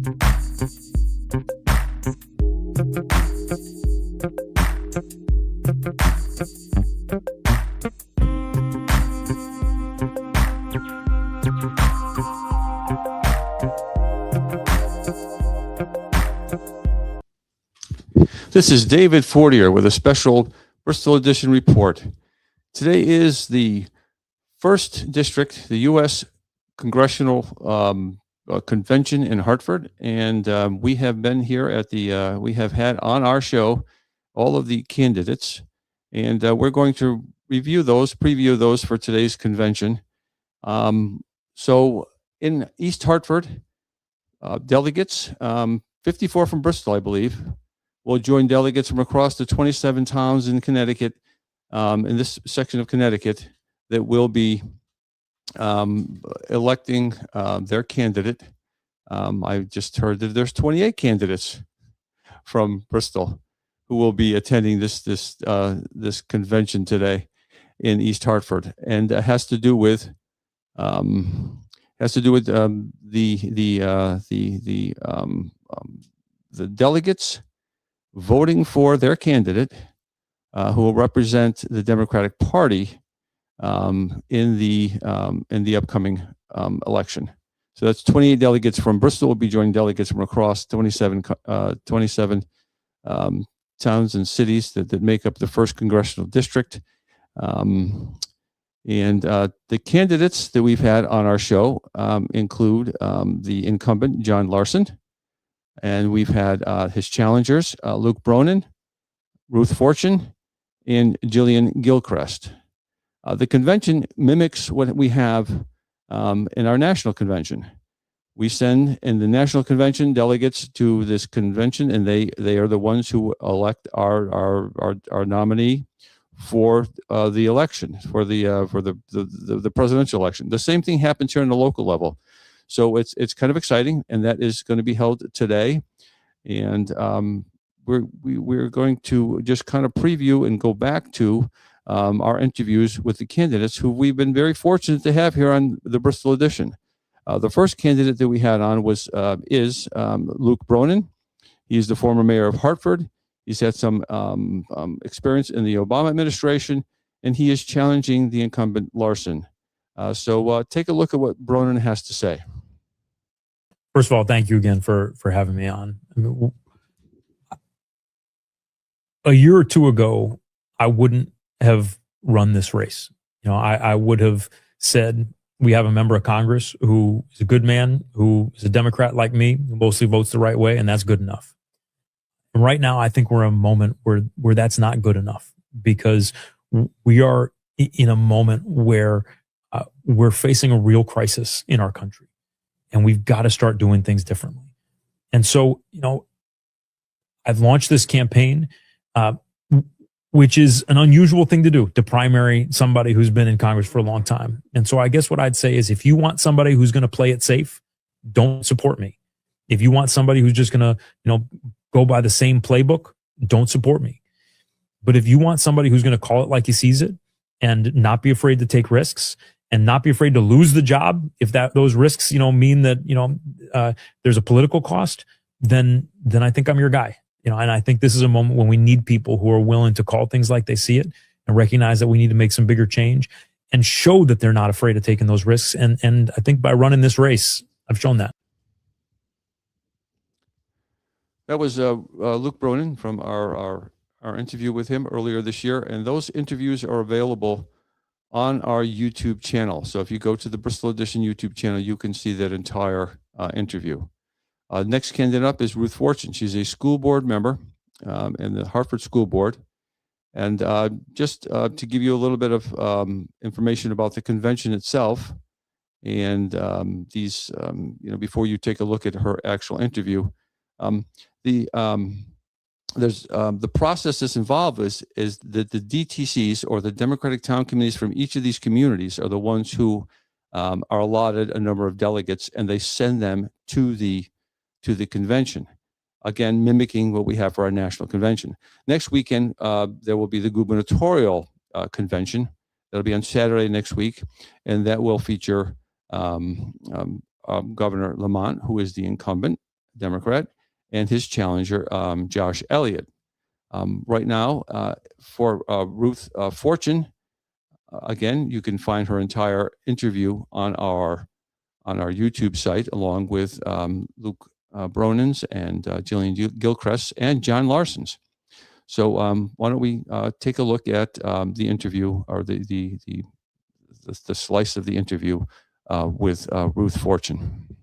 This is David Fortier with a special Bristol Edition report. Today is the 1st District, the U.S. Congressional Convention in Hartford, and we have been here at the, we have had on our show all of the candidates, and we're going to preview those for today's convention. So in East Hartford, delegates, 54 from Bristol, I believe, will join delegates from across the 27 towns in Connecticut, in this section of Connecticut, that will be electing their candidate. I just heard that there's 28 candidates from Bristol who will be attending this convention today in East Hartford, and it has to do with the delegates voting for their candidate, who will represent the Democratic Party in the upcoming election. So that's 28 delegates from Bristol will be joining delegates from across 27 towns and cities that make up the 1st Congressional District. And the candidates that we've had on our show include the incumbent, John Larson, and we've had his challengers, Luke Bronin, Ruth Fortune, and Jillian Gilchrist. The convention mimics what we have in our national convention. We send in the national convention delegates to this convention, and they are the ones who elect our nominee for the election, for the presidential election. The same thing happens here on the local level. So it's kind of exciting, and that is going to be held today. And we're going to just kind of preview and go back to our interviews with the candidates who we've been very fortunate to have here on the Bristol edition. The first candidate that we had on is Luke Bronin. He's the former mayor of Hartford. He's had some experience in the Obama administration, and he is challenging the incumbent Larson. So take a look at what Bronin has to say. First of all, thank you again for having me on. I mean, a year or two ago, I wouldn't have run this race. I would have said, we have a member of Congress who is a good man, who is a Democrat like me, who mostly votes the right way, and that's good enough. And right now, I think we're in a moment where that's not good enough, because we are in a moment where we're facing a real crisis in our country, and we've got to start doing things differently. And so, I've launched this campaign, which is an unusual thing to do, to primary somebody who's been in Congress for a long time. And so I guess what I'd say is, if you want somebody who's going to play it safe, don't support me. If you want somebody who's just going to, go by the same playbook, don't support me. But if you want somebody who's going to call it like he sees it, and not be afraid to take risks, and not be afraid to lose the job if those risks, mean that, there's a political cost, then I think I'm your guy. And I think this is a moment when we need people who are willing to call things like they see it, and recognize that we need to make some bigger change, and show that they're not afraid of taking those risks. And I think by running this race, I've shown that. That was Luke Bronin from our interview with him earlier this year, and those interviews are available on our YouTube channel. So if you go to the Bristol Edition YouTube channel, you can see that entire interview. Next candidate up is Ruth Fortune. She's a school board member in the Hartford School Board. And just to give you a little bit of information about the convention itself, and before you take a look at her actual interview, the process that's involved is that the DTCs, or the Democratic Town Committees from each of these communities, are the ones who are allotted a number of delegates, and they send them to the convention. Again, mimicking what we have for our national convention. Next weekend, there will be the gubernatorial convention. That'll be on Saturday next week, and that will feature Governor Lamont, who is the incumbent, Democrat, and his challenger, Josh Elliott. Right now, for Ruth Fortune, again, you can find her entire interview on our YouTube site, along with Luke Bronins and Jillian Gilchrist and John Larson's. So why don't we take a look at the interview, or the slice of the interview with Ruth Fortune.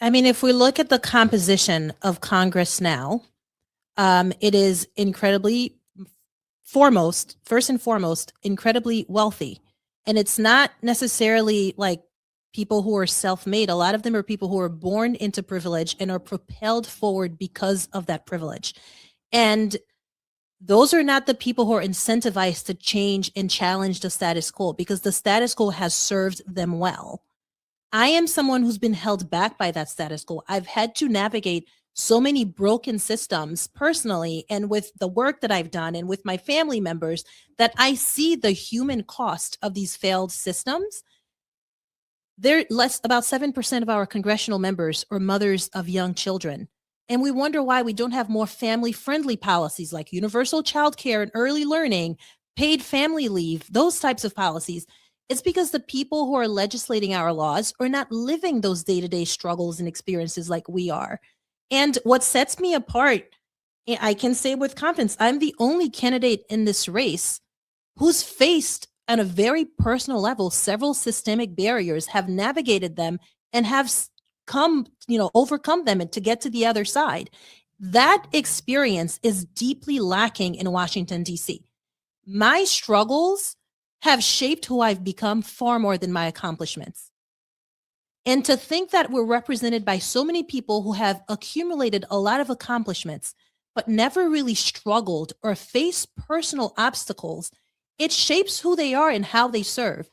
I mean, if we look at the composition of Congress now, it is first and foremost, incredibly wealthy. And it's not necessarily like people who are self-made. A lot of them are people who are born into privilege and are propelled forward because of that privilege. And those are not the people who are incentivized to change and challenge the status quo, because the status quo has served them well. I am someone who's been held back by that status quo. I've had to navigate so many broken systems personally, and with the work that I've done and with my family members, that I see the human cost of these failed systems. About 7% of our congressional members are mothers of young children. And we wonder why we don't have more family-friendly policies like universal child care and early learning, paid family leave, those types of policies. It's because the people who are legislating our laws are not living those day-to-day struggles and experiences like we are. And what sets me apart, I can say with confidence, I'm the only candidate in this race who's faced on a very personal level several systemic barriers, have navigated them, and have overcome them and to get to the other side. That experience is deeply lacking in Washington, D.C. My struggles have shaped who I've become far more than my accomplishments. And to think that we're represented by so many people who have accumulated a lot of accomplishments, but never really struggled or faced personal obstacles, it shapes who they are and how they serve.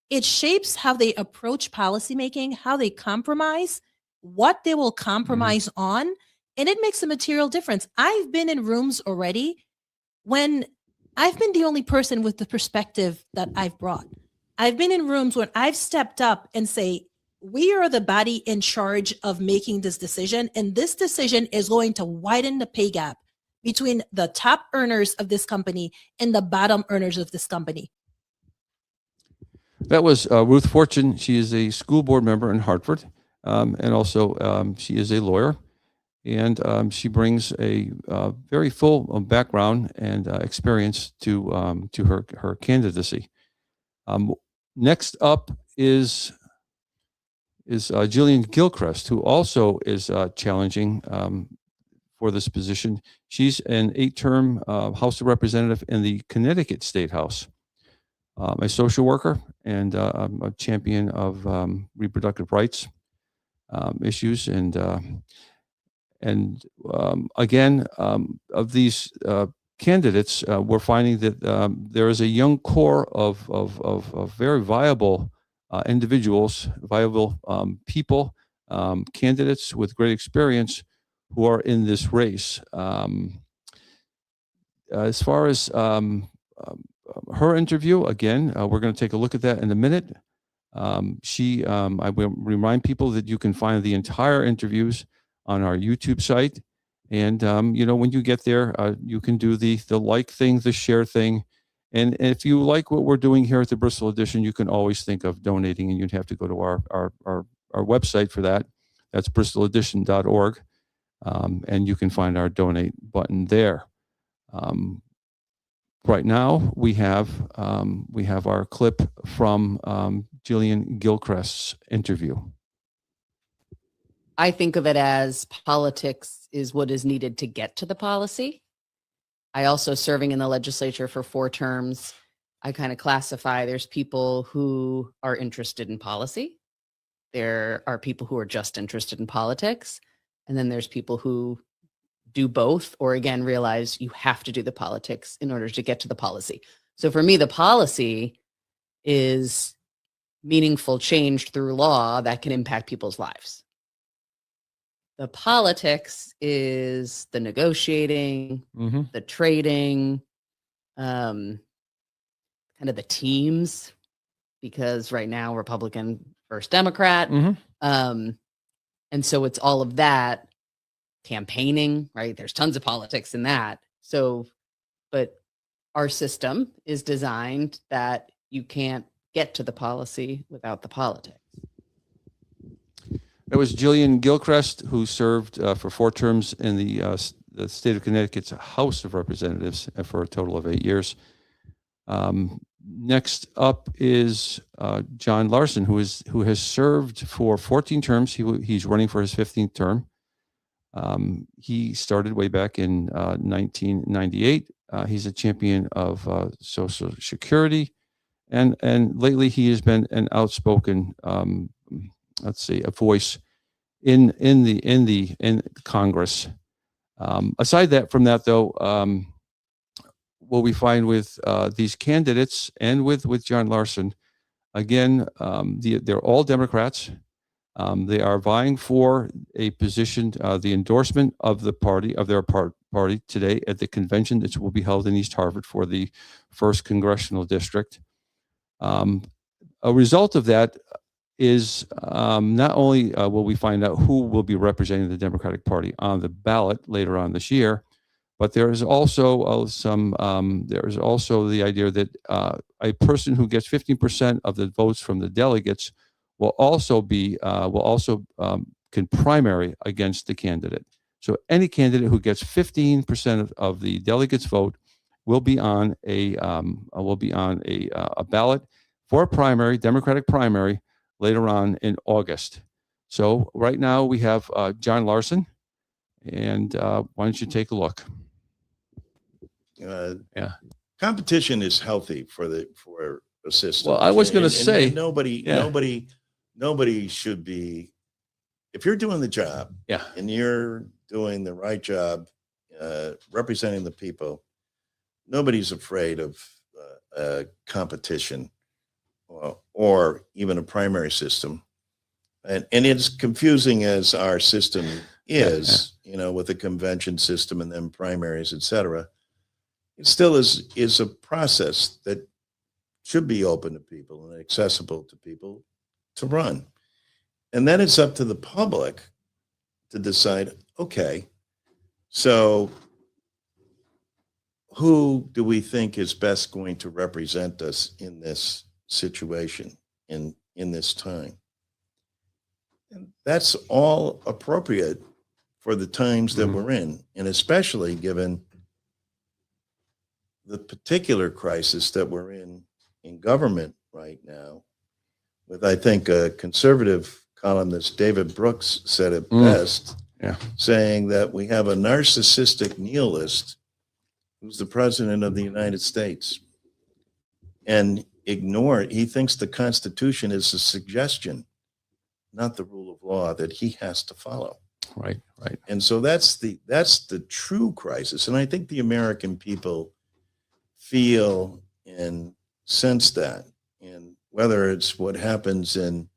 It shapes how they approach policymaking, how they compromise, what they will compromise on, and it makes a material difference. I've been in rooms already when I've been the only person with the perspective that I've brought. I've been in rooms when I've stepped up and say, we are the body in charge of making this decision, and this decision is going to widen the pay gap between the top earners of this company and the bottom earners of this company. That was Ruth Fortune. She is a school board member in Hartford, and also she is a lawyer, and she brings a very full background and experience to her candidacy. Next up is Jillian Gilchrist, who also is challenging for this position. She's an 8-term House of Representative in the Connecticut State House, a social worker and a champion of reproductive rights issues. And again, of these candidates, we're finding that there is a young core of very viable individuals, viable people, candidates with great experience who are in this race. As far as her interview, again, we're going to take a look at that in a minute. I will remind people that you can find the entire interviews on our YouTube site. And, when you get there, you can do the like thing, the share thing. And if you like what we're doing here at the Bristol Edition, you can always think of donating, and you'd have to go to our website for that. That's bristoledition.org. And you can find our donate button there. Right now, we have our clip from Jillian Gilchrist's interview. I think of it as politics is what is needed to get to the policy. I also, serving in the legislature for 4 terms, I kind of classify there's people who are interested in policy. There are people who are just interested in politics. And then there's people who do both, or again, realize you have to do the politics in order to get to the policy. So for me, the policy is meaningful change through law that can impact people's lives. The politics is the negotiating, the trading, kind of the teams, because right now Republican versus Democrat. And And so it's all of that campaigning, right? There's tons of politics in that. So, but our system is designed that you can't get to the policy without the politics. That was Jillian Gilchrist, who served for 4 terms in the state of Connecticut's House of Representatives for a total of 8 years. Next up is John Larson, who has served for 14 terms. He's running for his 15th term. He started way back in 1998. He's a champion of Social Security, and lately he has been an outspoken, a voice in Congress. Aside from that, though, what we find with these candidates and with John Larson, again, they're all Democrats. They are vying for a position, the endorsement of the party, of their party today at the convention that will be held in East Hartford for the 1st Congressional District. A result of that is not only will we find out who will be representing the Democratic Party on the ballot later on this year, but there is also the idea that a person who gets 15% of the votes from the delegates will also can primary against the candidate. So any candidate who gets 15% of the delegates' vote will be on a ballot for a primary, Democratic primary, later on in August. So right now we have John Larson, and why don't you take a look? Competition is healthy for a system. Well, I was going to say, nobody should be, if you're doing the job, and you're doing the right job, representing the people, nobody's afraid of competition or even a primary system. And it's confusing as our system is, with the convention system and then primaries, et cetera. It still is a process that should be open to people and accessible to people to run. And then it's up to the public to decide, okay, so who do we think is best going to represent us in this situation, in this time? And that's all appropriate for the times that we're in, and especially given the particular crisis that we're in government right now, with, I think, a conservative columnist, David Brooks, said it best, saying that we have a narcissistic nihilist who's the president of the United States, and he thinks the Constitution is a suggestion, not the rule of law that he has to follow. Right. And so that's the true crisis. And I think the American people feel and sense that. And whether it's what happens in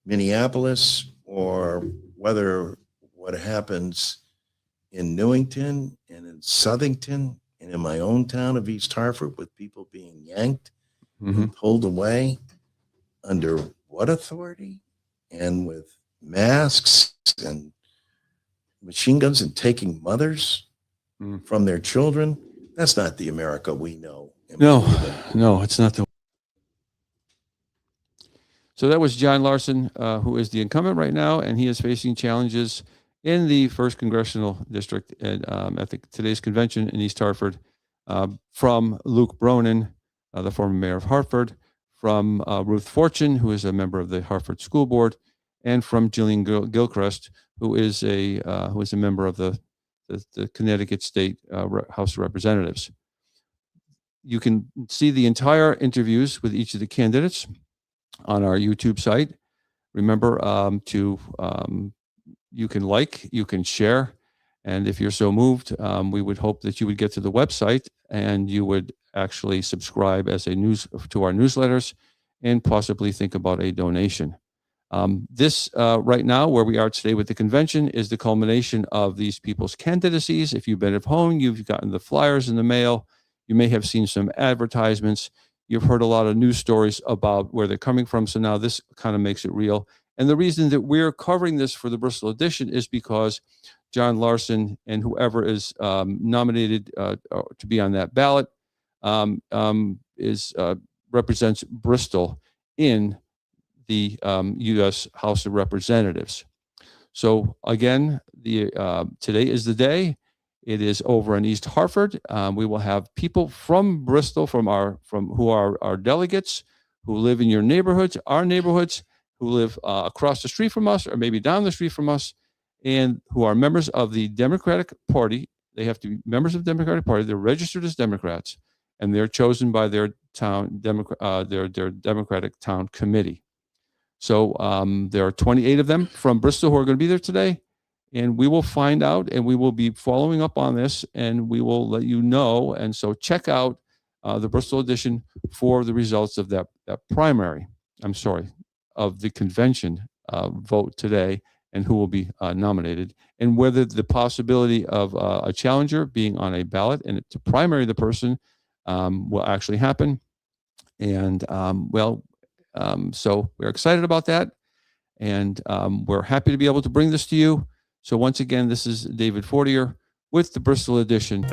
Minneapolis or whether what happens in Newington and in Southington and in my own town of East Hartford, with people being yanked and pulled away, under what authority? And with masks and machine guns and taking mothers from their children. That's not the America we know. No, it's not. So that was John Larson, who is the incumbent right now, and he is facing challenges in the 1st Congressional District at today's convention in East Hartford, from Luke Bronin, the former mayor of Hartford, from Ruth Fortune, who is a member of the Hartford School Board, and from Jillian Gilchrist, who is a member of the Connecticut State House of Representatives. You can see the entire interviews with each of the candidates on our YouTube site. Remember you can share, and if you're so moved, we would hope that you would get to the website and you would actually subscribe to our newsletters and possibly think about a donation. This right now, where we are today with the convention, is the culmination of these people's candidacies. If you've been at home, you've gotten the flyers in the mail. You may have seen some advertisements. You've heard a lot of news stories about where they're coming from. So now this kind of makes it real. And the reason that we're covering this for the Bristol edition is because John Larson and whoever is nominated to be on that ballot represents Bristol in the U.S. House of Representatives. So again, today is the day. It is over in East Hartford. We will have people from Bristol, who are our delegates, who live in your neighborhoods, our neighborhoods, who live across the street from us, or maybe down the street from us, and who are members of the Democratic Party. They have to be members of the Democratic Party. They're registered as Democrats, and they're chosen by their town their Democratic town committee. So there are 28 of them from Bristol who are going to be there today, and we will find out, and we will be following up on this, and we will let you know. And so check out the Bristol edition for the results of that primary. Of the convention vote today, and who will be nominated, and whether the possibility of a challenger being on a ballot and to primary the person will actually happen. And so we're excited about that, and we're happy to be able to bring this to you. So once again, this is David Fortier with the Bristol edition.